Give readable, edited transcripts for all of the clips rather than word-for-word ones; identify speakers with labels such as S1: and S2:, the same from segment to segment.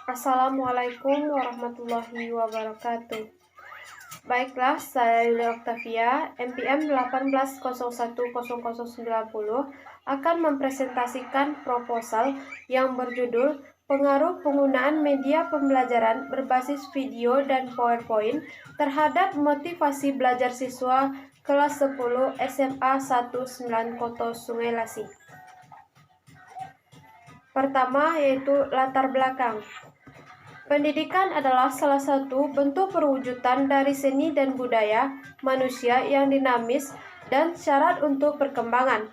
S1: Assalamualaikum warahmatullahi wabarakatuh. Baiklah, saya Yulia Octavia, NPM 18010090 akan mempresentasikan proposal yang berjudul Pengaruh Penggunaan Media Pembelajaran Berbasis Video dan PowerPoint terhadap Motivasi Belajar Siswa Kelas 10 SMA 19 Koto Sungai Lasi. Pertama yaitu latar belakang. Pendidikan adalah salah satu bentuk perwujudan dari seni dan budaya manusia yang dinamis dan syarat untuk perkembangan.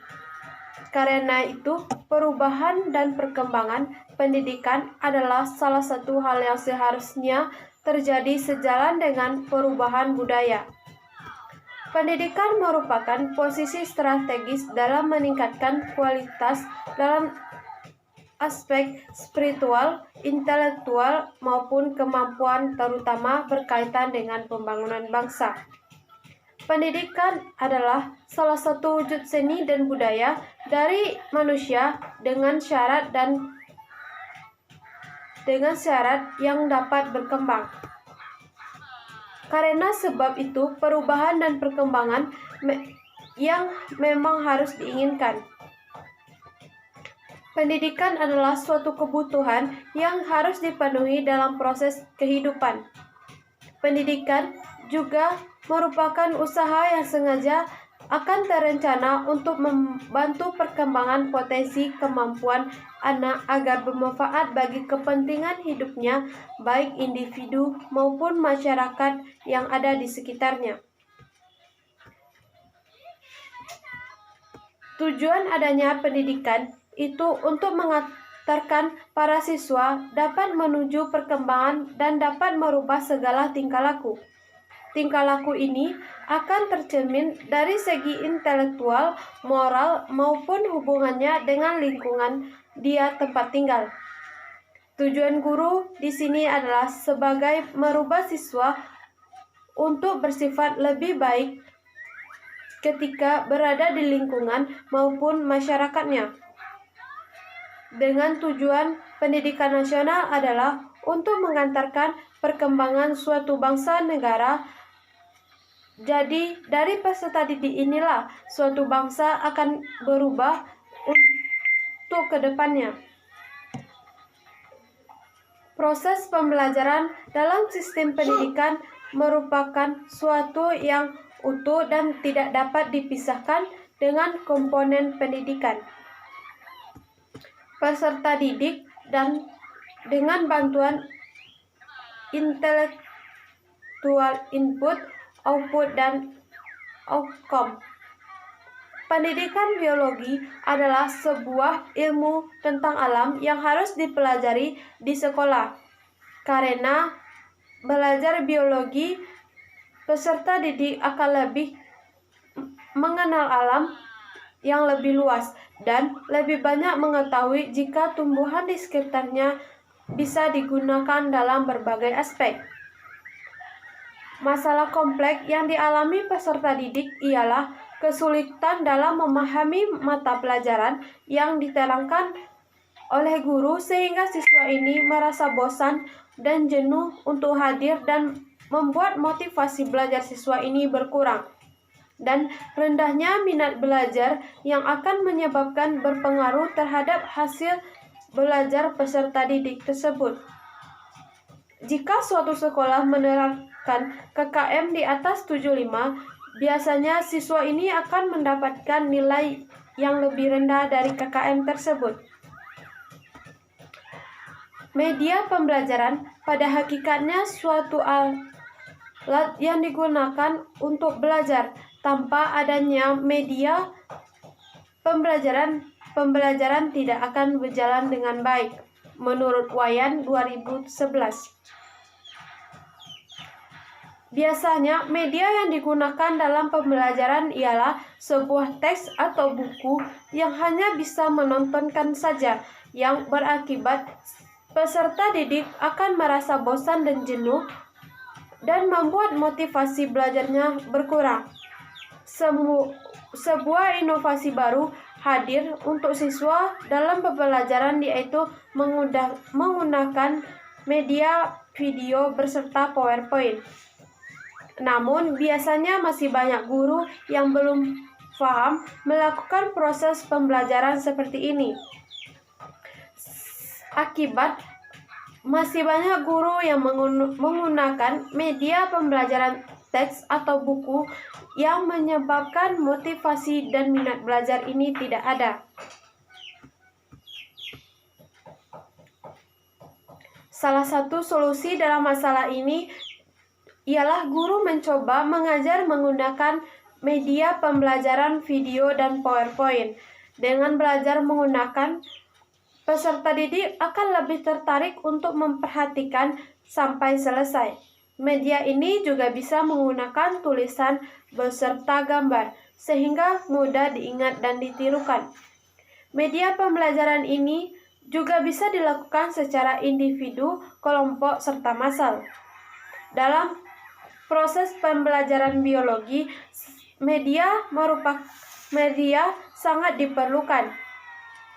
S1: Karena itu, perubahan dan perkembangan pendidikan adalah salah satu hal yang seharusnya terjadi sejalan dengan perubahan budaya. Pendidikan merupakan posisi strategis dalam meningkatkan kualitas dalam aspek spiritual, intelektual, maupun kemampuan terutama berkaitan dengan pembangunan bangsa. Pendidikan adalah salah satu wujud seni dan budaya dari manusia dengan syarat yang dapat berkembang. Karena sebab itu, perubahan dan perkembangan yang memang harus diinginkan. Pendidikan adalah suatu kebutuhan yang harus dipenuhi dalam proses kehidupan. Pendidikan juga merupakan usaha yang sengaja akan terencana untuk membantu perkembangan potensi kemampuan anak agar bermanfaat bagi kepentingan hidupnya, baik individu maupun masyarakat yang ada di sekitarnya. Tujuan adanya pendidikan itu untuk mengantarkan para siswa dapat menuju perkembangan dan dapat merubah segala tingkah laku. Tingkah laku ini akan tercermin dari segi intelektual, moral, maupun hubungannya dengan lingkungan dia tempat tinggal. Tujuan guru di sini adalah sebagai merubah siswa untuk bersifat lebih baik ketika berada di lingkungan maupun masyarakatnya. Dengan tujuan pendidikan nasional adalah untuk mengantarkan perkembangan suatu bangsa negara. Jadi, dari peserta didik inilah suatu bangsa akan berubah untuk kedepannya. Proses pembelajaran dalam sistem pendidikan merupakan suatu yang utuh dan tidak dapat dipisahkan dengan komponen pendidikan. Peserta didik dan dengan bantuan intelektual input, output, dan outcome. Pendidikan biologi adalah sebuah ilmu tentang alam yang harus dipelajari di sekolah. Karena belajar biologi, peserta didik akan lebih mengenal alam yang lebih luas dan lebih banyak mengetahui jika tumbuhan di sekitarnya bisa digunakan dalam berbagai aspek. Masalah kompleks yang dialami peserta didik ialah kesulitan dalam memahami mata pelajaran yang diterangkan oleh guru sehingga siswa ini merasa bosan dan jenuh untuk hadir dan membuat motivasi belajar siswa ini berkurang. Dan rendahnya minat belajar yang akan menyebabkan berpengaruh terhadap hasil belajar peserta didik tersebut. Jika suatu sekolah menerapkan KKM di atas 75, biasanya siswa ini akan mendapatkan nilai yang lebih rendah dari KKM tersebut. Media pembelajaran pada hakikatnya suatu alat yang digunakan untuk belajar. Tanpa adanya media pembelajaran tidak akan berjalan dengan baik, menurut Wayan 2011. Biasanya media yang digunakan dalam pembelajaran ialah sebuah teks atau buku yang hanya bisa menontonkan saja, yang berakibat peserta didik akan merasa bosan dan jenuh dan membuat motivasi belajarnya berkurang. Sebuah inovasi baru hadir untuk siswa dalam pembelajaran, yaitu menggunakan media video beserta PowerPoint. Namun, biasanya masih banyak guru yang belum paham melakukan proses pembelajaran seperti ini. Akibat masih banyak guru yang menggunakan media pembelajaran teks atau buku yang menyebabkan motivasi dan minat belajar ini tidak ada. Salah satu solusi dalam masalah ini ialah guru mencoba mengajar menggunakan media pembelajaran video dan PowerPoint. Dengan belajar menggunakan, peserta didik akan lebih tertarik untuk memperhatikan sampai selesai. Media ini juga bisa menggunakan tulisan beserta gambar, sehingga mudah diingat dan ditirukan. Media pembelajaran ini juga bisa dilakukan secara individu, kelompok, serta massal. Dalam proses pembelajaran biologi, media sangat diperlukan.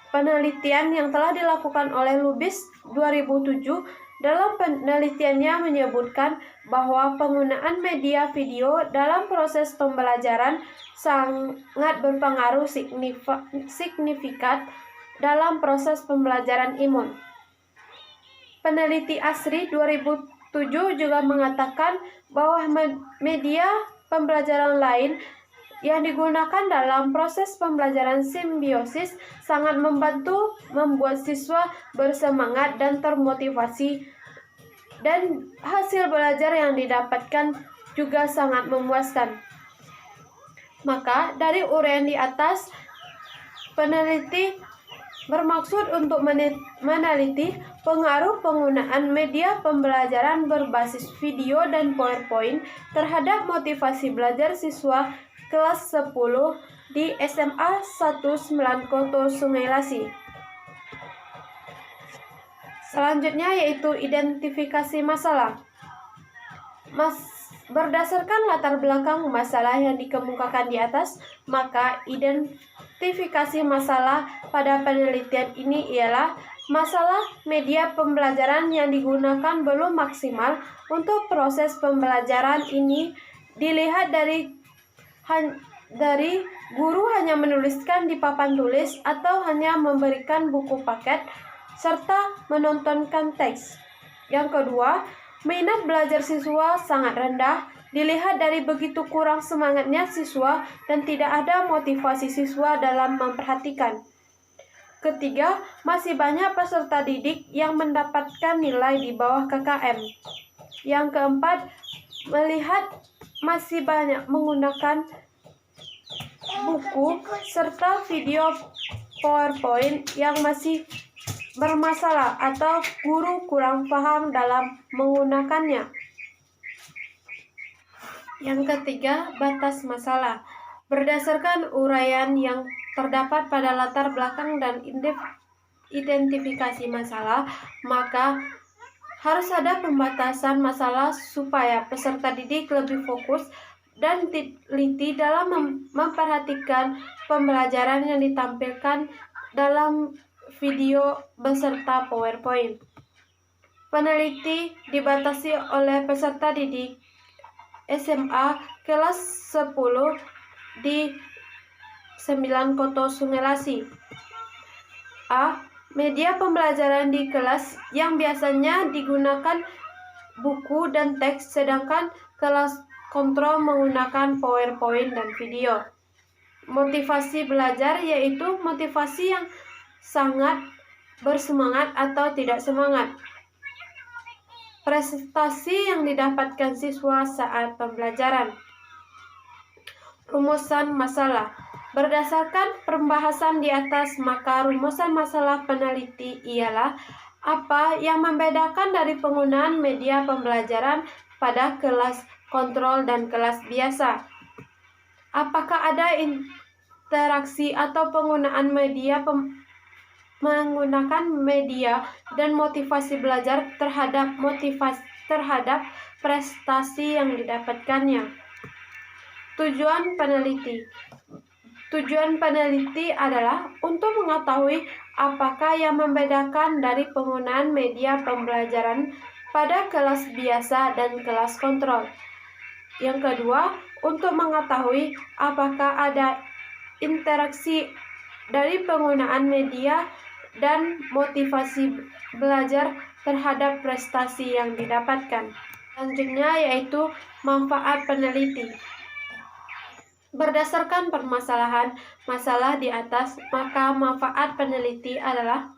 S1: Penelitian yang telah dilakukan oleh Lubis 2007 dalam penelitiannya menyebutkan bahwa penggunaan media video dalam proses pembelajaran sangat berpengaruh signifikan dalam proses pembelajaran imun. Peneliti ASRI 2007 juga mengatakan bahwa media pembelajaran lain yang digunakan dalam proses pembelajaran simbiosis sangat membantu membuat siswa bersemangat dan termotivasi, dan hasil belajar yang didapatkan juga sangat memuaskan. Maka, dari uraian di atas, peneliti bermaksud untuk meneliti pengaruh penggunaan media pembelajaran berbasis video dan PowerPoint terhadap motivasi belajar siswa kelas 10 di SMA 19 Koto Sungai Lasi. Selanjutnya yaitu identifikasi masalah. Berdasarkan latar belakang masalah yang dikemukakan di atas, maka identifikasi masalah pada penelitian ini ialah masalah media pembelajaran yang digunakan belum maksimal untuk proses pembelajaran ini dilihat dari guru hanya menuliskan di papan tulis atau hanya memberikan buku paket serta menontonkan teks. Yang kedua, minat belajar siswa sangat rendah dilihat dari begitu kurang semangatnya siswa dan tidak ada motivasi siswa dalam memperhatikan. Ketiga, masih banyak peserta didik yang mendapatkan nilai di bawah KKM. Yang keempat, melihat masih banyak menggunakan buku serta video PowerPoint yang masih bermasalah atau guru kurang paham dalam menggunakannya. Yang ketiga, batas masalah. Berdasarkan uraian yang terdapat pada latar belakang dan identifikasi masalah, maka harus ada pembatasan masalah supaya peserta didik lebih fokus dan teliti dalam memperhatikan pembelajaran yang ditampilkan dalam video beserta PowerPoint. Peneliti dibatasi oleh peserta didik SMA kelas 10 di 9 Koto Sungai Lasi. A. Media pembelajaran di kelas yang biasanya digunakan buku dan teks, sedangkan kelas kontrol menggunakan PowerPoint dan video. Motivasi belajar yaitu motivasi yang sangat bersemangat atau tidak semangat. Prestasi yang didapatkan siswa saat pembelajaran. Rumusan masalah. Berdasarkan pembahasan di atas, maka rumusan masalah peneliti ialah apa yang membedakan dari penggunaan media pembelajaran pada kelas kontrol dan kelas biasa. Apakah ada interaksi atau penggunaan menggunakan media dan motivasi belajar terhadap prestasi yang didapatkannya. Tujuan peneliti. Tujuan peneliti adalah untuk mengetahui apakah yang membedakan dari penggunaan media pembelajaran pada kelas biasa dan kelas kontrol. Yang kedua, untuk mengetahui apakah ada interaksi dari penggunaan media dan motivasi belajar terhadap prestasi yang didapatkan. Selanjutnya yaitu manfaat peneliti. Berdasarkan permasalahan masalah di atas, maka manfaat peneliti adalah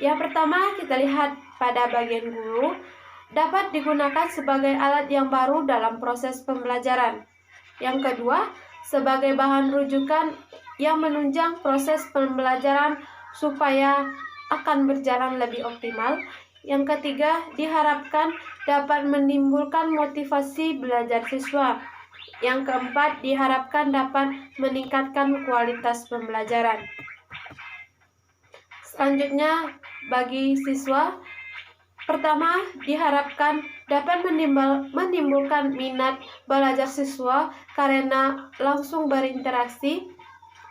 S1: yang pertama, kita lihat pada bagian guru, dapat digunakan sebagai alat yang baru dalam proses pembelajaran. Yang kedua, sebagai bahan rujukan yang menunjang proses pembelajaran supaya akan berjalan lebih optimal. Yang ketiga, diharapkan dapat menimbulkan motivasi belajar siswa. Yang keempat, diharapkan dapat meningkatkan kualitas pembelajaran. Selanjutnya, bagi siswa, pertama, diharapkan dapat menimbulkan minat belajar siswa karena langsung berinteraksi.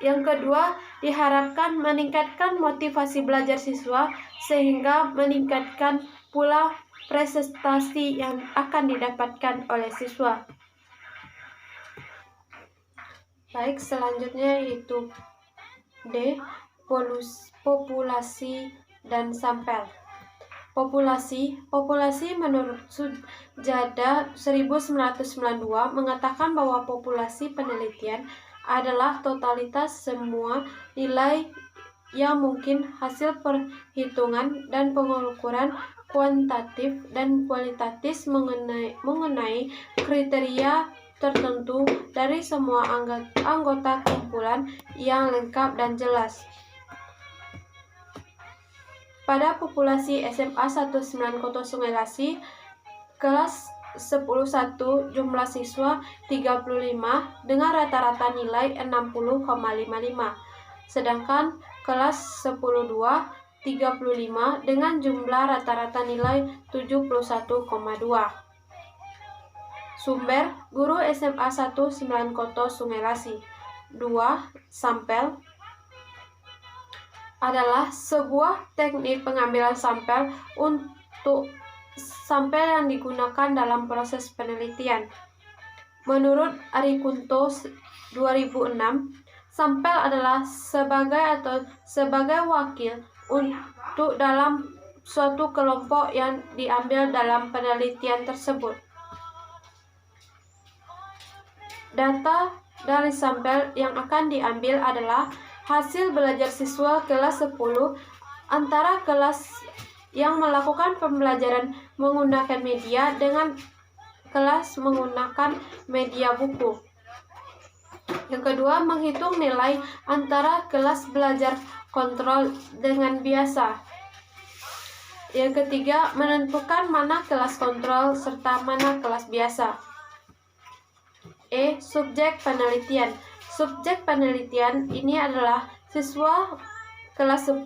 S1: Yang kedua, diharapkan meningkatkan motivasi belajar siswa sehingga meningkatkan pula prestasi yang akan didapatkan oleh siswa. Baik, selanjutnya yaitu D. Populasi dan sampel. Populasi menurut Sujada 1992 mengatakan bahwa populasi penelitian adalah totalitas semua nilai yang mungkin hasil perhitungan dan pengukuran kuantitatif dan kualitatif mengenai kriteria tertentu dari semua anggota kumpulan yang lengkap dan jelas. Pada populasi SMA 190 Lasi, kelas 10-1 jumlah siswa 35 dengan rata-rata nilai 60,55. Sedangkan kelas 10-2 35 dengan jumlah rata-rata nilai 71,2. Sumber guru SMA 190 Sungai Lasi. 2. Sampel adalah sebuah teknik pengambilan sampel untuk sampel yang digunakan dalam proses penelitian. Menurut Arikunto 2006, sampel adalah sebagai wakil untuk dalam suatu kelompok yang diambil dalam penelitian tersebut. Data dari sampel yang akan diambil adalah hasil belajar siswa kelas 10 antara kelas yang melakukan pembelajaran menggunakan media dengan kelas menggunakan media buku. Yang kedua, menghitung nilai antara kelas belajar kontrol dengan biasa. Yang ketiga, menentukan mana kelas kontrol serta mana kelas biasa. Subjek penelitian. Subjek penelitian ini adalah siswa kelas 10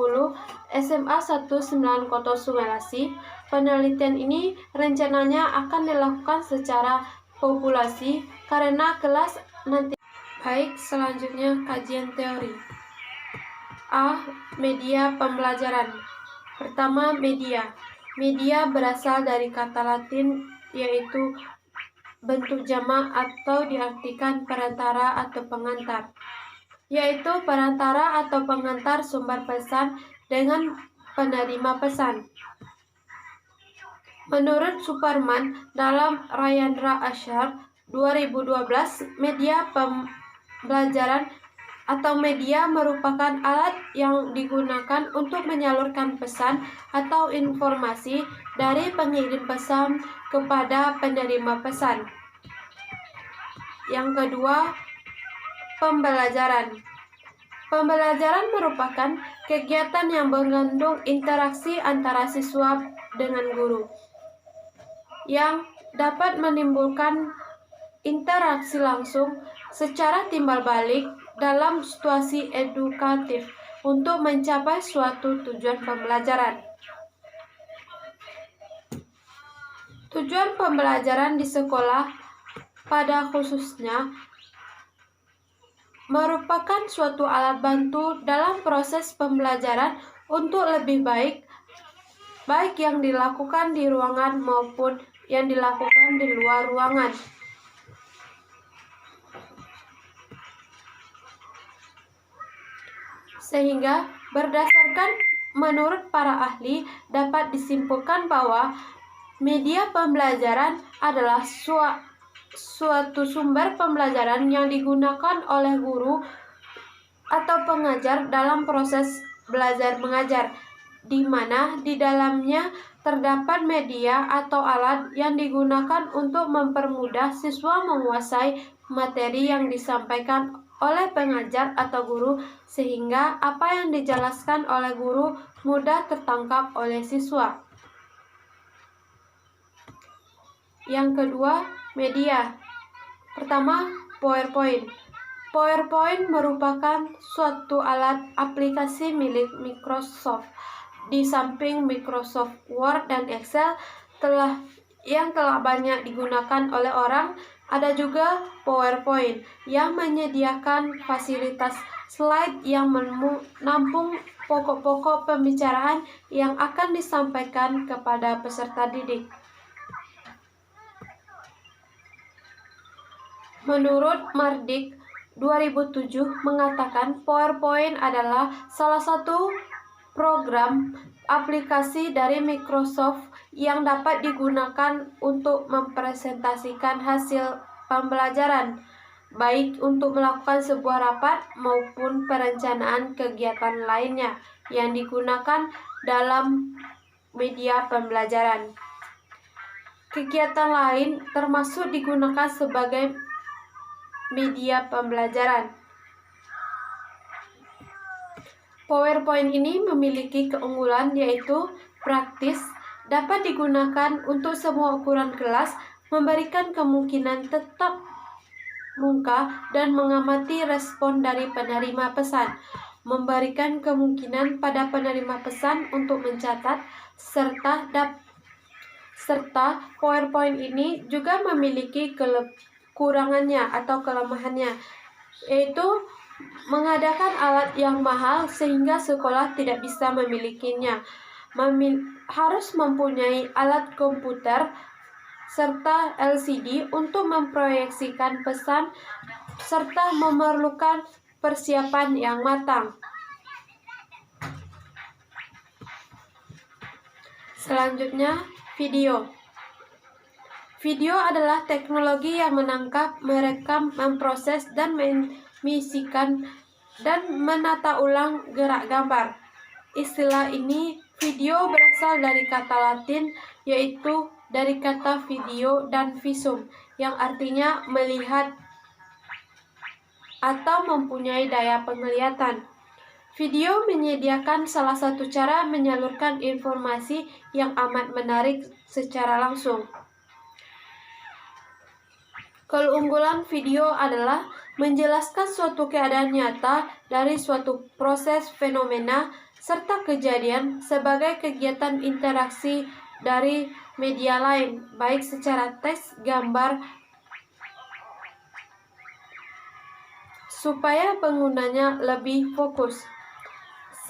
S1: SMA 190 Sungai Lasi. Penelitian ini rencananya akan dilakukan secara populasi karena kelas nanti. Baik, selanjutnya kajian teori. A. Media pembelajaran. Pertama, media. Media berasal dari kata Latin yaitu bentuk jamak atau diartikan perantara atau pengantar, yaitu perantara atau pengantar sumber pesan dengan penerima pesan. Menurut Superman dalam Rayandra Ashar 2012, media pembelajaran atau media merupakan alat yang digunakan untuk menyalurkan pesan atau informasi dari pengirim pesan kepada penerima pesan. Yang kedua, pembelajaran. Pembelajaran merupakan kegiatan yang mengandung interaksi antara siswa dengan guru, yang dapat menimbulkan interaksi langsung secara timbal balik dalam situasi edukatif untuk mencapai suatu tujuan pembelajaran. Tujuan pembelajaran di sekolah pada khususnya merupakan suatu alat bantu dalam proses pembelajaran untuk lebih baik yang dilakukan di ruangan maupun yang dilakukan di luar ruangan. Sehingga berdasarkan menurut para ahli dapat disimpulkan bahwa media pembelajaran adalah suatu sumber pembelajaran yang digunakan oleh guru atau pengajar dalam proses belajar mengajar, di mana di dalamnya terdapat media atau alat yang digunakan untuk mempermudah siswa menguasai materi yang disampaikan oleh pengajar atau guru, sehingga apa yang dijelaskan oleh guru mudah tertangkap oleh siswa. Yang kedua, media. Pertama, PowerPoint. PowerPoint merupakan suatu alat aplikasi milik Microsoft. Di samping Microsoft Word dan Excel yang telah banyak digunakan oleh orang, ada juga PowerPoint yang menyediakan fasilitas slide yang menampung pokok-pokok pembicaraan yang akan disampaikan kepada peserta didik. Menurut Mardik 2007 mengatakan PowerPoint adalah salah satu program aplikasi dari Microsoft yang dapat digunakan untuk mempresentasikan hasil pembelajaran, baik untuk melakukan sebuah rapat maupun perencanaan kegiatan lainnya yang digunakan dalam media pembelajaran. Kegiatan lain termasuk digunakan sebagai media pembelajaran. PowerPoint ini memiliki keunggulan yaitu praktis, dapat digunakan untuk semua ukuran kelas, memberikan kemungkinan tetap muka dan mengamati respon dari penerima pesan, memberikan kemungkinan pada penerima pesan untuk mencatat, serta PowerPoint ini juga memiliki kekurangannya atau kelemahannya, yaitu mengadakan alat yang mahal sehingga sekolah tidak bisa memilikinya, harus mempunyai alat komputer serta LCD untuk memproyeksikan pesan, serta memerlukan persiapan yang matang. Selanjutnya, video. Video adalah teknologi yang menangkap, merekam, memproses, dan memisikan dan menata ulang gerak gambar. Istilah ini video berasal dari kata Latin, yaitu dari kata video dan visum, yang artinya melihat atau mempunyai daya penglihatan. Video menyediakan salah satu cara menyalurkan informasi yang amat menarik secara langsung. Keunggulan video adalah menjelaskan suatu keadaan nyata dari suatu proses fenomena serta kejadian sebagai kegiatan interaksi dari media lain, baik secara teks, gambar, supaya penggunanya lebih fokus.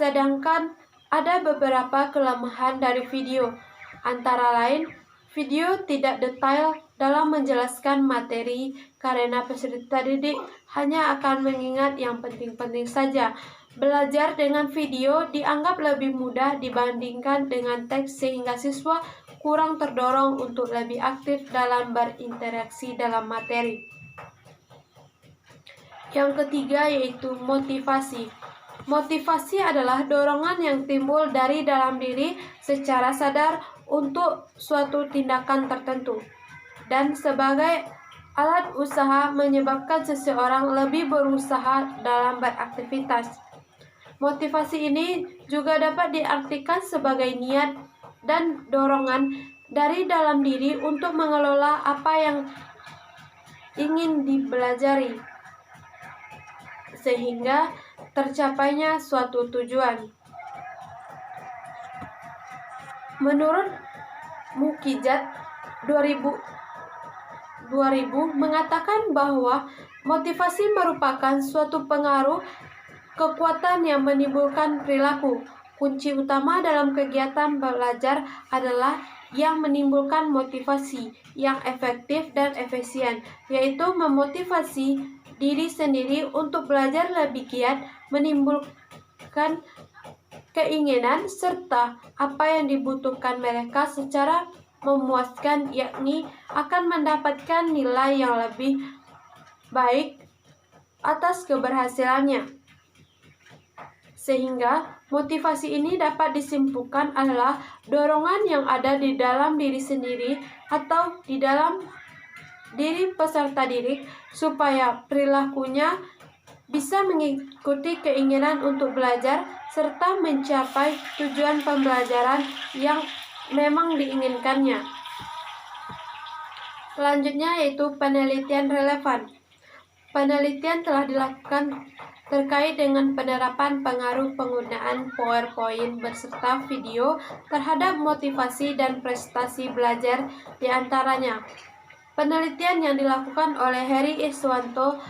S1: Sedangkan ada beberapa kelemahan dari video, antara lain video tidak detail dalam menjelaskan materi karena peserta didik hanya akan mengingat yang penting-penting saja. Belajar dengan video dianggap lebih mudah dibandingkan dengan teks sehingga siswa kurang terdorong untuk lebih aktif dalam berinteraksi dalam materi. Yang ketiga yaitu motivasi. Motivasi adalah dorongan yang timbul dari dalam diri secara sadar untuk suatu tindakan tertentu, dan sebagai alat usaha menyebabkan seseorang lebih berusaha dalam beraktivitas. Motivasi ini juga dapat diartikan sebagai niat dan dorongan dari dalam diri untuk mengelola apa yang ingin dipelajari, sehingga tercapainya suatu tujuan. Menurut Mukijat 2000 mengatakan bahwa Motivasi merupakan suatu pengaruh kekuatan yang menimbulkan perilaku. Kunci utama dalam kegiatan belajar adalah yang menimbulkan motivasi yang efektif dan efisien, yaitu memotivasi diri sendiri untuk belajar lebih giat, menimbulkan keinginan serta apa yang dibutuhkan mereka secara memuaskan, yakni akan mendapatkan nilai yang lebih baik atas keberhasilannya. Sehingga motivasi ini dapat disimpulkan adalah dorongan yang ada di dalam diri sendiri atau di dalam diri peserta didik supaya perilakunya bisa mengikuti keinginan untuk belajar serta mencapai tujuan pembelajaran yang memang diinginkannya. Selanjutnya yaitu penelitian relevan. Penelitian telah dilakukan terkait dengan penerapan pengaruh penggunaan PowerPoint beserta video terhadap motivasi dan prestasi belajar di antaranya. Penelitian yang dilakukan oleh Heri Iswanto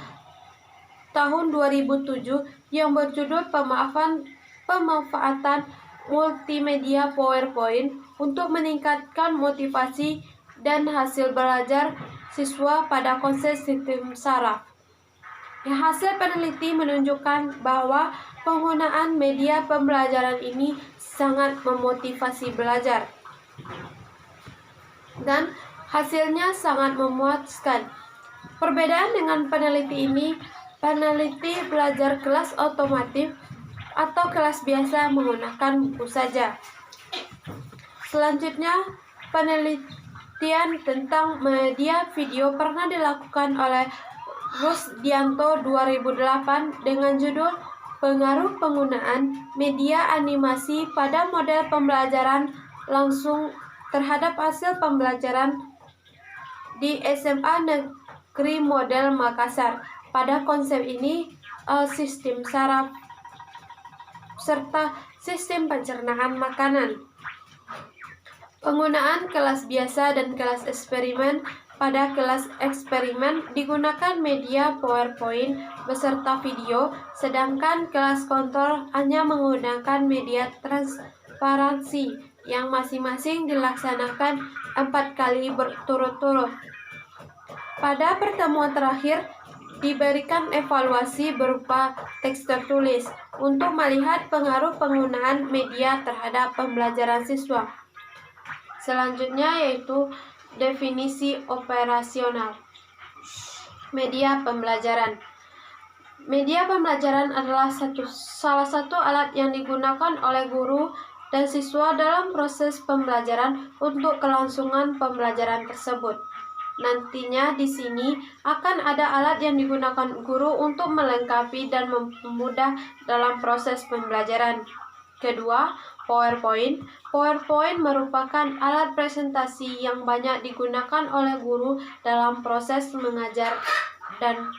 S1: tahun 2007 yang berjudul pemanfaatan multimedia PowerPoint untuk meningkatkan motivasi dan hasil belajar siswa pada konsep sistem saraf. Hasil peneliti menunjukkan bahwa penggunaan media pembelajaran ini sangat memotivasi belajar dan hasilnya sangat memuaskan. Perbedaan dengan peneliti ini, peneliti belajar kelas otomatis atau kelas biasa menggunakan buku saja. Selanjutnya, penelitian tentang media video pernah dilakukan oleh Rusdianto 2008 dengan judul Pengaruh Penggunaan Media Animasi pada Model Pembelajaran Langsung terhadap Hasil Pembelajaran di SMA Negeri Model Makassar. Pada konsep ini, sistem saraf serta sistem pencernaan makanan. Penggunaan kelas biasa dan kelas eksperimen. Pada kelas eksperimen digunakan media PowerPoint beserta video, sedangkan kelas kontrol hanya menggunakan media transparansi yang masing-masing dilaksanakan 4 kali berturut-turut. Pada pertemuan terakhir, diberikan evaluasi berupa teks tertulis untuk melihat pengaruh penggunaan media terhadap pembelajaran siswa. Selanjutnya yaitu definisi operasional media pembelajaran. Media pembelajaran adalah salah satu alat yang digunakan oleh guru dan siswa dalam proses pembelajaran untuk kelangsungan pembelajaran tersebut. Nantinya di sini akan ada alat yang digunakan guru untuk melengkapi dan mempermudah dalam proses pembelajaran. Kedua, PowerPoint. PowerPoint merupakan alat presentasi yang banyak digunakan oleh guru dalam proses mengajar dan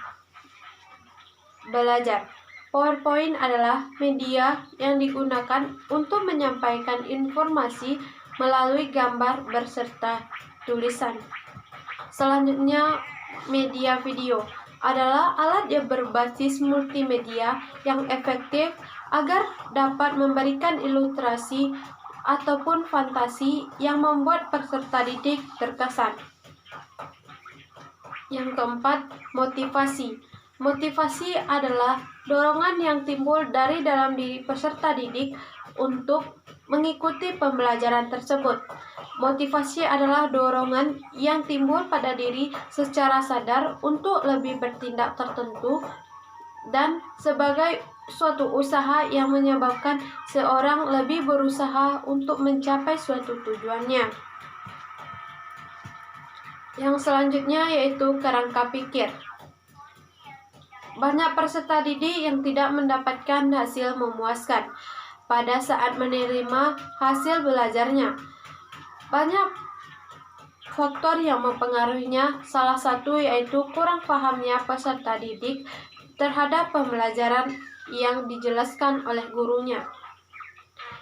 S1: belajar. PowerPoint adalah media yang digunakan untuk menyampaikan informasi melalui gambar beserta tulisan. Selanjutnya, media video adalah alat yang berbasis multimedia yang efektif agar dapat memberikan ilustrasi ataupun fantasi yang membuat peserta didik terkesan. Yang keempat, motivasi. Motivasi adalah dorongan yang timbul dari dalam diri peserta didik untuk mengikuti pembelajaran tersebut. Motivasi adalah dorongan yang timbul pada diri secara sadar untuk lebih bertindak tertentu dan sebagai suatu usaha yang menyebabkan seorang lebih berusaha untuk mencapai suatu tujuannya. Yang selanjutnya yaitu kerangka pikir. Banyak peserta didik yang tidak mendapatkan hasil memuaskan pada saat menerima hasil belajarnya. Banyak faktor yang mempengaruhinya, salah satu yaitu kurang pahamnya peserta didik terhadap pembelajaran yang dijelaskan oleh gurunya.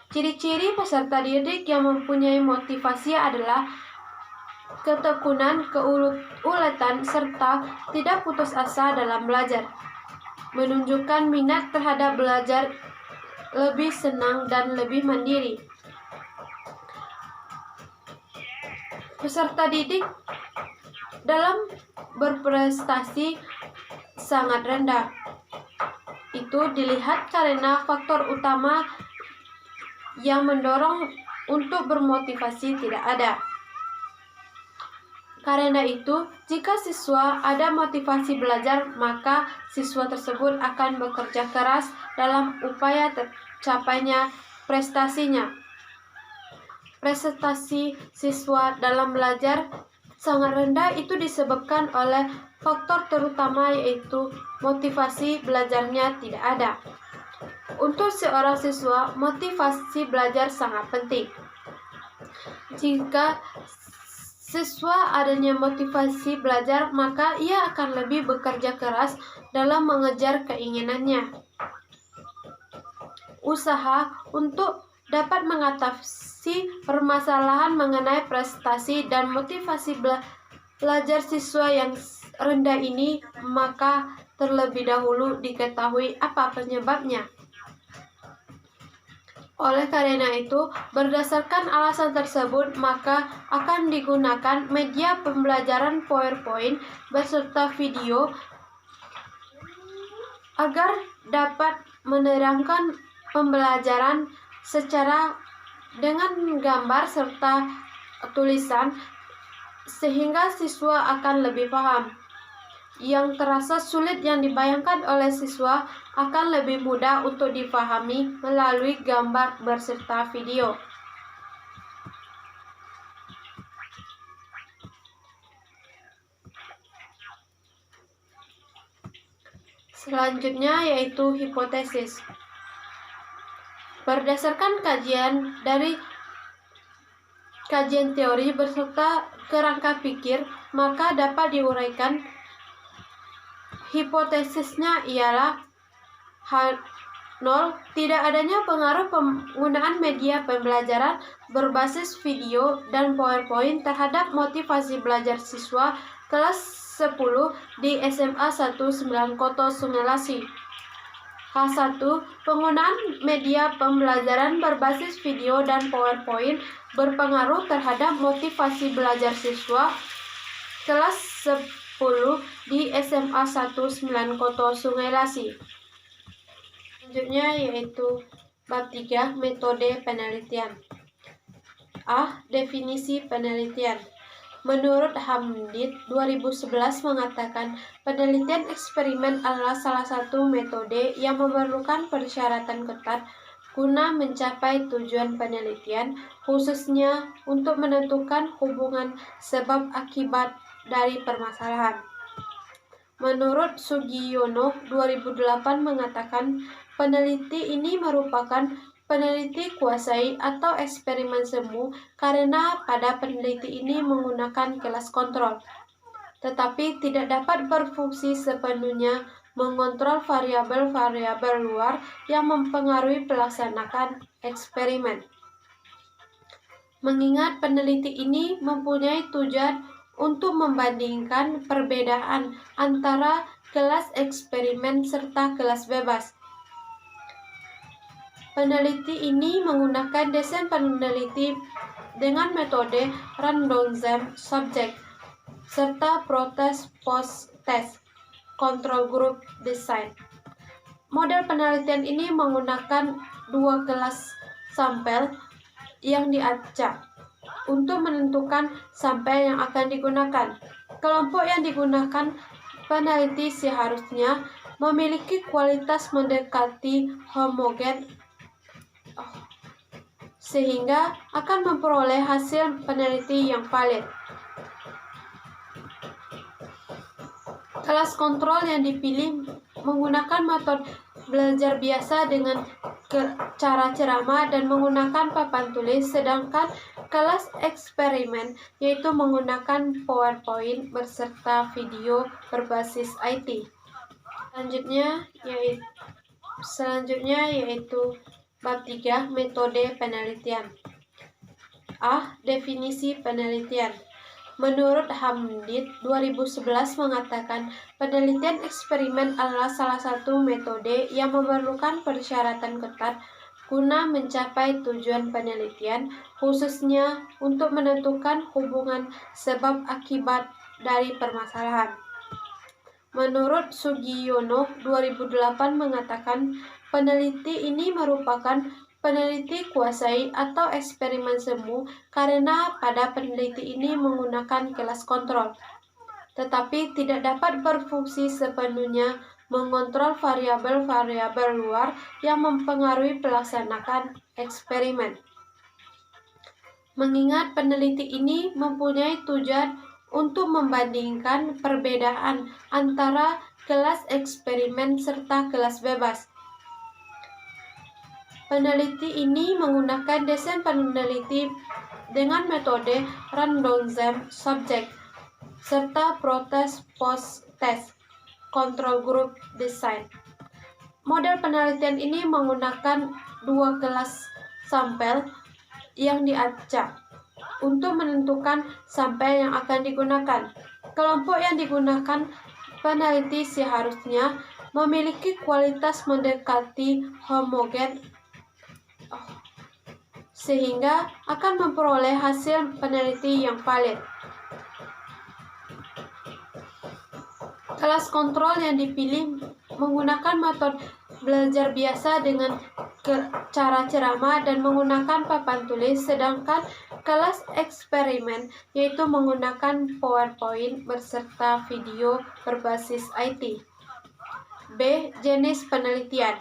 S1: Ciri-ciri peserta didik yang mempunyai motivasi adalah ketekunan, keuletan, serta tidak putus asa dalam belajar. Menunjukkan minat terhadap belajar, lebih senang dan lebih mandiri. Peserta didik dalam berprestasi sangat rendah. Itu dilihat karena faktor utama yang mendorong untuk bermotivasi tidak ada. Karena itu, jika siswa ada motivasi belajar, maka siswa tersebut akan bekerja keras dalam upaya tercapainya prestasinya. Prestasi siswa dalam belajar sangat rendah itu disebabkan oleh faktor terutama, yaitu motivasi belajarnya tidak ada. Untuk seorang siswa, motivasi belajar sangat penting. Jika siswa adanya motivasi belajar, maka ia akan lebih bekerja keras dalam mengejar keinginannya. Usaha untuk dapat mengatasi permasalahan mengenai prestasi dan motivasi belajar siswa yang rendah ini, maka terlebih dahulu diketahui apa penyebabnya. Oleh karena itu, berdasarkan alasan tersebut, maka akan digunakan media pembelajaran PowerPoint beserta video agar dapat menerangkan pembelajaran secara dengan gambar serta tulisan, sehingga siswa akan lebih paham. Yang terasa sulit yang dibayangkan oleh siswa akan lebih mudah untuk dipahami melalui gambar beserta video. Selanjutnya yaitu hipotesis. Berdasarkan kajian teori beserta kerangka pikir, maka dapat diuraikan hipotesisnya ialah H0, tidak adanya pengaruh penggunaan media pembelajaran berbasis video dan PowerPoint terhadap motivasi belajar siswa kelas 10 di SMA 19 Kota Sungai Lasi. H1, penggunaan media pembelajaran berbasis video dan PowerPoint berpengaruh terhadap motivasi belajar siswa kelas 10 di SMA 19 Kota Sungai Lasi. Selanjutnya yaitu bab 3, metode penelitian. A. Definisi penelitian. Menurut Hamid 2011 mengatakan, penelitian eksperimen adalah salah satu metode yang memerlukan persyaratan ketat guna mencapai tujuan penelitian, khususnya untuk menentukan hubungan sebab akibat dari permasalahan. Menurut Sugiono 2008 mengatakan, peneliti ini merupakan peneliti kuasai atau eksperimen semu karena pada peneliti ini menggunakan kelas kontrol, tetapi tidak dapat berfungsi sepenuhnya mengontrol variabel-variabel luar yang mempengaruhi pelaksanaan eksperimen. Mengingat peneliti ini mempunyai tujuan untuk membandingkan perbedaan antara kelas eksperimen serta kelas bebas. Peneliti ini menggunakan desain peneliti dengan metode randomized subject serta protest post-test control group design. Model penelitian ini menggunakan dua kelas sampel yang diacak untuk menentukan sampel yang akan digunakan. Kelompok yang digunakan peneliti seharusnya memiliki kualitas mendekati homogen sehingga akan memperoleh hasil peneliti yang valid. Kelas kontrol yang dipilih menggunakan metode belajar biasa dengan cara ceramah dan menggunakan papan tulis, sedangkan kelas eksperimen yaitu menggunakan PowerPoint beserta video berbasis IT. Selanjutnya yaitu bab 3, metode penelitian. A. Definisi penelitian. Menurut Hamid, 2011 mengatakan penelitian eksperimen adalah salah satu metode yang memerlukan persyaratan ketat guna mencapai tujuan penelitian, khususnya untuk menentukan hubungan sebab akibat dari permasalahan. Menurut Sugiono, 2008 mengatakan peneliti ini merupakan peneliti kuasai atau eksperimen semu karena pada peneliti ini menggunakan kelas kontrol, tetapi tidak dapat berfungsi sepenuhnya mengontrol variabel-variabel luar yang mempengaruhi pelaksanaan eksperimen. Mengingat peneliti ini mempunyai tujuan untuk membandingkan perbedaan antara kelas eksperimen serta kelas bebas. Peneliti ini menggunakan desain peneliti dengan metode randomized subject serta protest post-test control group design. Model penelitian ini menggunakan dua kelas sampel yang diacak untuk menentukan sampel yang akan digunakan. Kelompok yang digunakan peneliti seharusnya memiliki kualitas mendekati homogen sehingga akan memperoleh hasil peneliti yang valid. Kelas kontrol yang dipilih menggunakan metode belajar biasa dengan cara ceramah dan menggunakan papan tulis, sedangkan kelas eksperimen yaitu menggunakan PowerPoint beserta video berbasis IT. B. Jenis penelitian.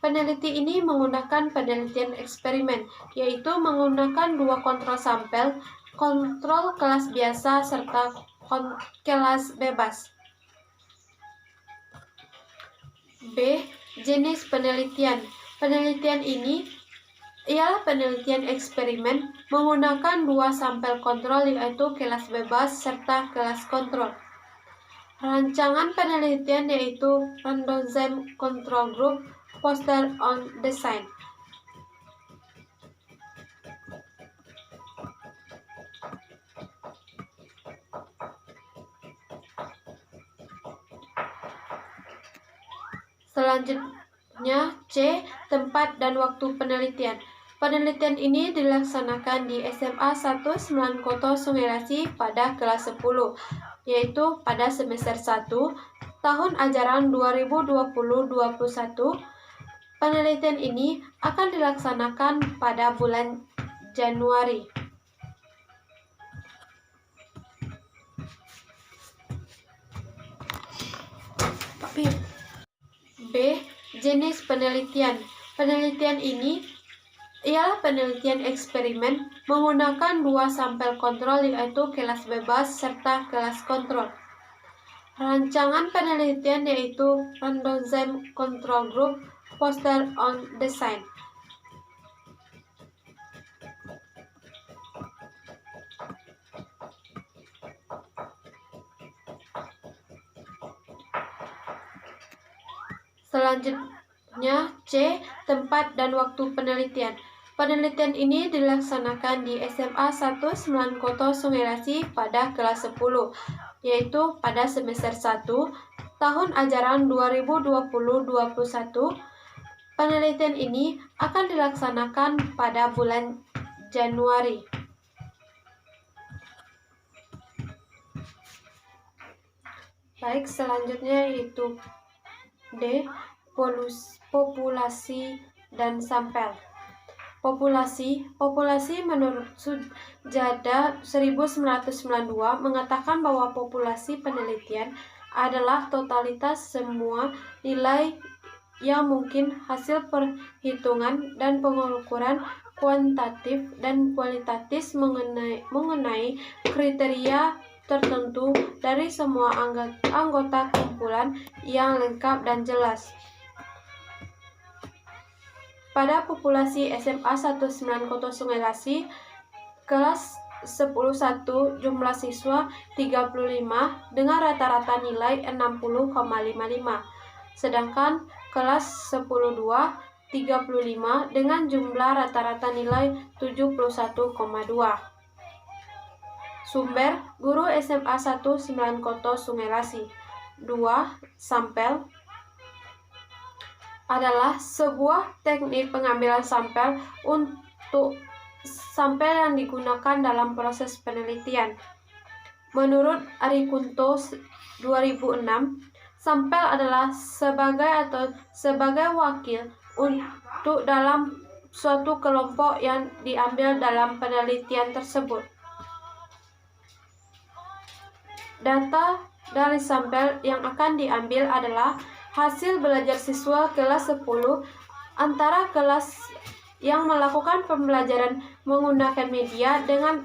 S1: Peneliti ini menggunakan penelitian eksperimen, yaitu menggunakan dua kontrol sampel, kontrol kelas biasa serta kelas bebas. B. Jenis penelitian. Penelitian ini ialah penelitian eksperimen menggunakan dua sampel kontrol, yaitu kelas bebas serta kelas kontrol. Rancangan penelitian yaitu randomized control group poster on design. Selanjutnya C. Tempat dan waktu penelitian. Penelitian ini dilaksanakan di SMA 1 Semangkoto Sungai Lasi pada kelas 10, yaitu pada semester 1 tahun ajaran 2020-2021. Penelitian ini akan dilaksanakan pada bulan Januari. B. Jenis penelitian. Penelitian ini ialah penelitian eksperimen menggunakan dua sampel kontrol, yaitu kelas bebas serta kelas kontrol. Rancangan penelitian yaitu randomized control group poster on design. Selanjutnya C. Tempat dan waktu penelitian. Penelitian ini dilaksanakan di SMA 1 Semangkoto Sungai Lasi pada kelas 10, yaitu pada semester 1 tahun ajaran 2020-2021. Penelitian ini akan dilaksanakan pada bulan Januari. Baik, selanjutnya yaitu D. Populasi dan sampel. Populasi menurut Sujada 1992 mengatakan bahwa populasi penelitian adalah totalitas semua nilai yang mungkin hasil perhitungan dan pengukuran kuantitatif dan kualitatif mengenai kriteria tertentu dari semua anggota kumpulan yang lengkap dan jelas. Pada populasi SMA 1 Semangkoto Sungai Lasi, kelas 10-1 jumlah siswa 35 dengan rata-rata nilai 60,55, sedangkan kelas 10-2 35 dengan jumlah rata-rata nilai 71,2. Sumber Guru SMA 1 Sembilan Sungai Lasi. 2. Sampel adalah sebuah teknik pengambilan sampel untuk sampel yang digunakan dalam proses penelitian. Menurut Arikunto 2006, sampel adalah sebagai wakil untuk dalam suatu kelompok yang diambil dalam penelitian tersebut. Data dari sampel yang akan diambil adalah hasil belajar siswa kelas 10 antara kelas yang melakukan pembelajaran menggunakan media dengan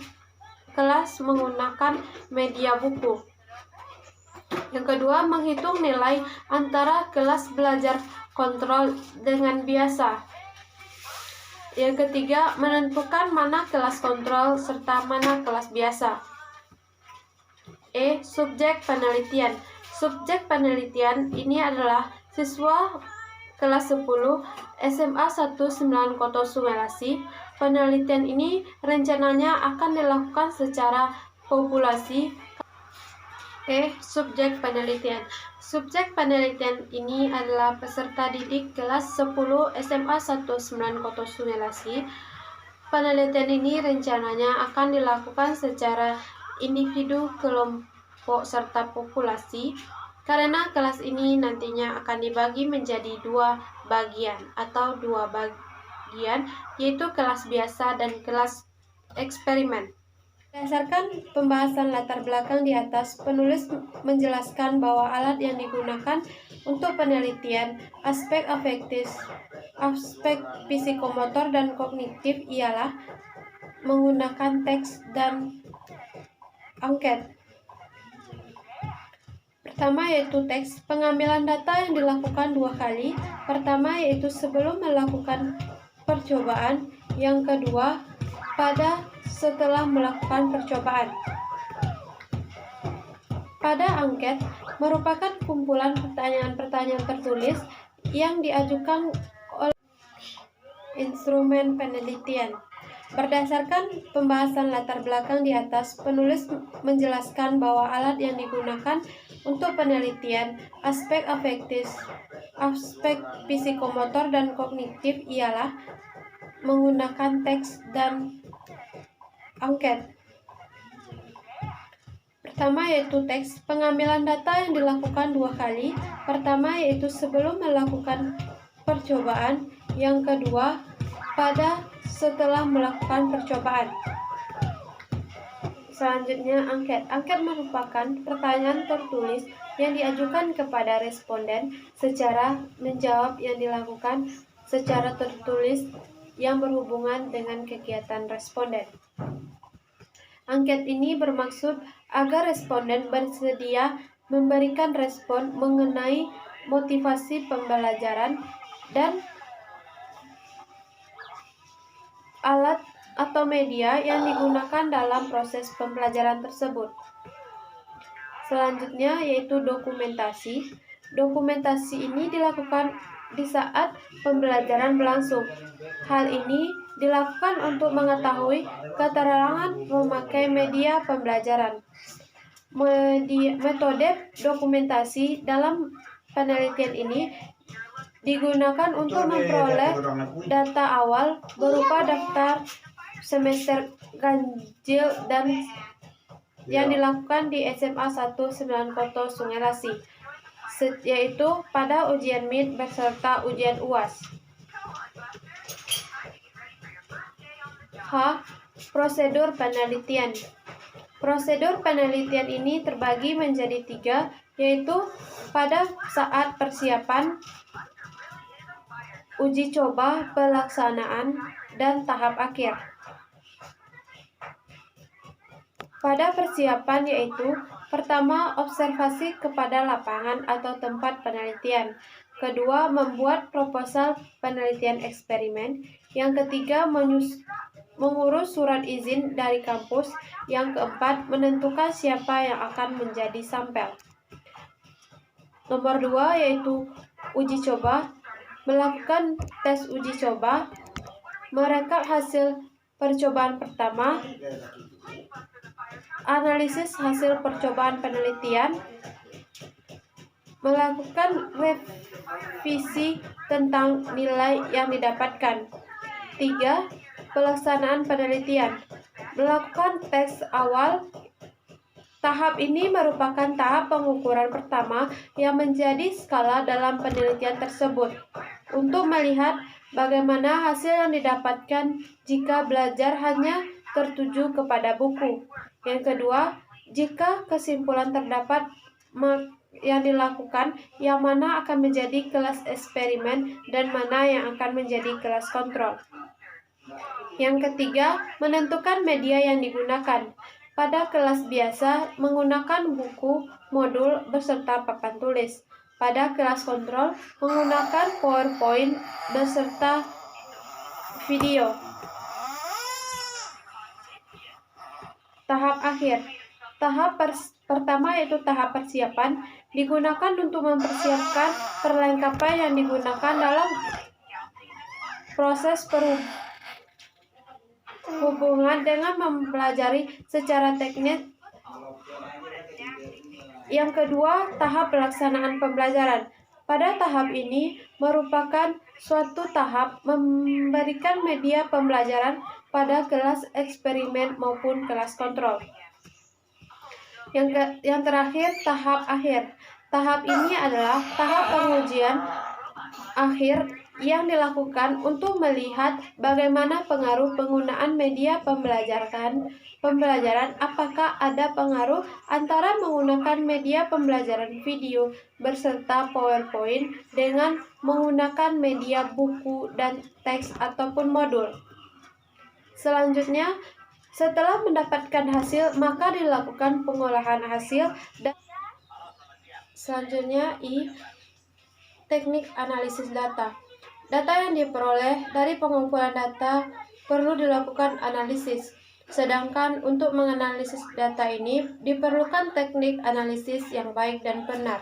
S1: kelas menggunakan media buku. Yang kedua, menghitung nilai antara kelas belajar kontrol dengan biasa. Yang ketiga, menentukan mana kelas kontrol serta mana kelas biasa. Subjek penelitian. Subjek penelitian ini adalah siswa kelas 10 SMA 1 Sembilan Sungai Lasi. Penelitian ini rencananya akan dilakukan secara populasi. Subjek penelitian. Subjek penelitian ini adalah peserta didik kelas 10 SMA 1 Sembilan Sungai Lasi. Penelitian ini rencananya akan dilakukan secara individu, kelompok, serta populasi, karena kelas ini nantinya akan dibagi menjadi dua bagian, yaitu kelas biasa dan kelas eksperimen. Berdasarkan pembahasan latar belakang di atas, penulis menjelaskan bahwa alat yang digunakan untuk penelitian aspek afektif, aspek psikomotor, dan kognitif ialah menggunakan teks dan angket. Pertama yaitu teks. Pengambilan data yang dilakukan dua kali. Pertama yaitu sebelum melakukan percobaan. Yang kedua setelah melakukan percobaan. Pada angket merupakan kumpulan pertanyaan-pertanyaan tertulis yang diajukan oleh instrumen penelitian. Berdasarkan pembahasan latar belakang di atas, penulis menjelaskan bahwa alat yang digunakan untuk penelitian aspek afektif, aspek psikomotor, dan kognitif ialah menggunakan teks dan angket. Pertama yaitu teks. Pengambilan data yang dilakukan dua kali. Pertama yaitu sebelum melakukan percobaan. Yang kedua setelah melakukan percobaan. Selanjutnya, angket. Angket merupakan pertanyaan tertulis yang diajukan kepada responden secara menjawab yang dilakukan secara tertulis yang berhubungan dengan kegiatan responden. Angket ini bermaksud agar responden bersedia memberikan respon mengenai motivasi pembelajaran dan alat atau media yang digunakan dalam proses pembelajaran tersebut. Selanjutnya yaitu dokumentasi. Dokumentasi ini dilakukan di saat pembelajaran berlangsung. Hal ini dilakukan untuk mengetahui keterangan memakai media pembelajaran. Metode dokumentasi dalam penelitian ini digunakan untuk memperoleh data awal berupa daftar semester ganjil dan yang dilakukan di SMA 1 Sembilan Sungai Lasi, yaitu pada ujian MIT beserta ujian UAS. Prosedur penelitian. Prosedur penelitian ini terbagi menjadi 3, yaitu pada saat persiapan, uji coba, pelaksanaan, dan tahap akhir. Pada persiapan yaitu pertama, observasi kepada lapangan atau tempat penelitian. Kedua, membuat proposal penelitian eksperimen. Yang ketiga, mengurus surat izin dari kampus. Yang keempat, menentukan siapa yang akan menjadi sampel. Nomor 2 yaitu uji coba. Melakukan tes uji coba, merekap hasil percobaan pertama, analisis hasil percobaan penelitian, melakukan revisi tentang nilai yang didapatkan. 3. Pelaksanaan penelitian, melakukan tes awal. Tahap ini merupakan tahap pengukuran pertama yang menjadi skala dalam penelitian tersebut untuk melihat bagaimana hasil yang didapatkan jika belajar hanya tertuju kepada buku. Yang kedua, jika kesimpulan terdapat yang dilakukan, yang mana akan menjadi kelas eksperimen dan mana yang akan menjadi kelas kontrol. Yang ketiga, menentukan media yang digunakan. Pada kelas biasa, menggunakan buku, modul, beserta papan tulis. Pada kelas kontrol, menggunakan PowerPoint beserta video. Tahap akhir. Tahap pertama yaitu tahap persiapan, digunakan untuk mempersiapkan perlengkapan yang digunakan dalam proses hubungan dengan mempelajari secara teknis. Yang kedua, tahap pelaksanaan pembelajaran. Pada tahap ini merupakan suatu tahap memberikan media pembelajaran pada kelas eksperimen maupun kelas kontrol. Yang terakhir, tahap akhir. Tahap ini adalah tahap pengujian akhir yang dilakukan untuk melihat bagaimana pengaruh penggunaan media pembelajaran, apakah ada pengaruh antara menggunakan media pembelajaran video beserta PowerPoint dengan menggunakan media buku dan teks ataupun modul. Selanjutnya, setelah mendapatkan hasil, maka dilakukan pengolahan hasil. Dan selanjutnya, teknik analisis data. Data yang diperoleh dari pengumpulan data perlu dilakukan analisis. Sedangkan untuk menganalisis data ini diperlukan teknik analisis yang baik dan benar.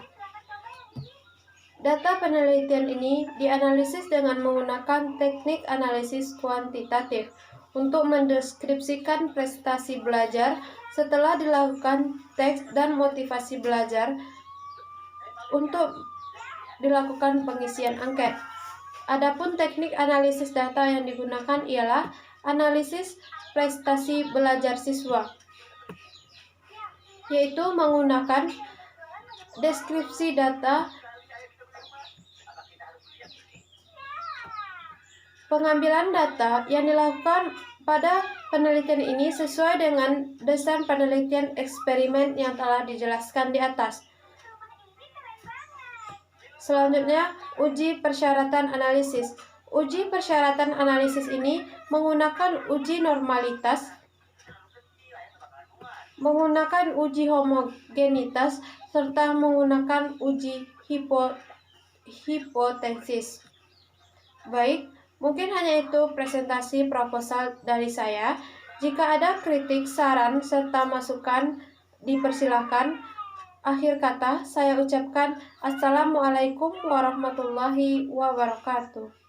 S1: Data penelitian ini dianalisis dengan menggunakan teknik analisis kuantitatif untuk mendeskripsikan prestasi belajar setelah dilakukan teks dan motivasi belajar untuk dilakukan pengisian angket. Adapun teknik analisis data yang digunakan ialah analisis prestasi belajar siswa, yaitu menggunakan deskripsi data. Pengambilan data yang dilakukan pada penelitian ini sesuai dengan desain penelitian eksperimen yang telah dijelaskan di atas. Selanjutnya, uji persyaratan analisis. Uji persyaratan analisis ini menggunakan uji normalitas, menggunakan uji homogenitas, serta menggunakan uji hipotesis. Baik, mungkin hanya itu presentasi proposal dari saya. Jika ada kritik, saran, serta masukan, dipersilakan. Akhir kata, saya ucapkan Assalamualaikum warahmatullahi wabarakatuh.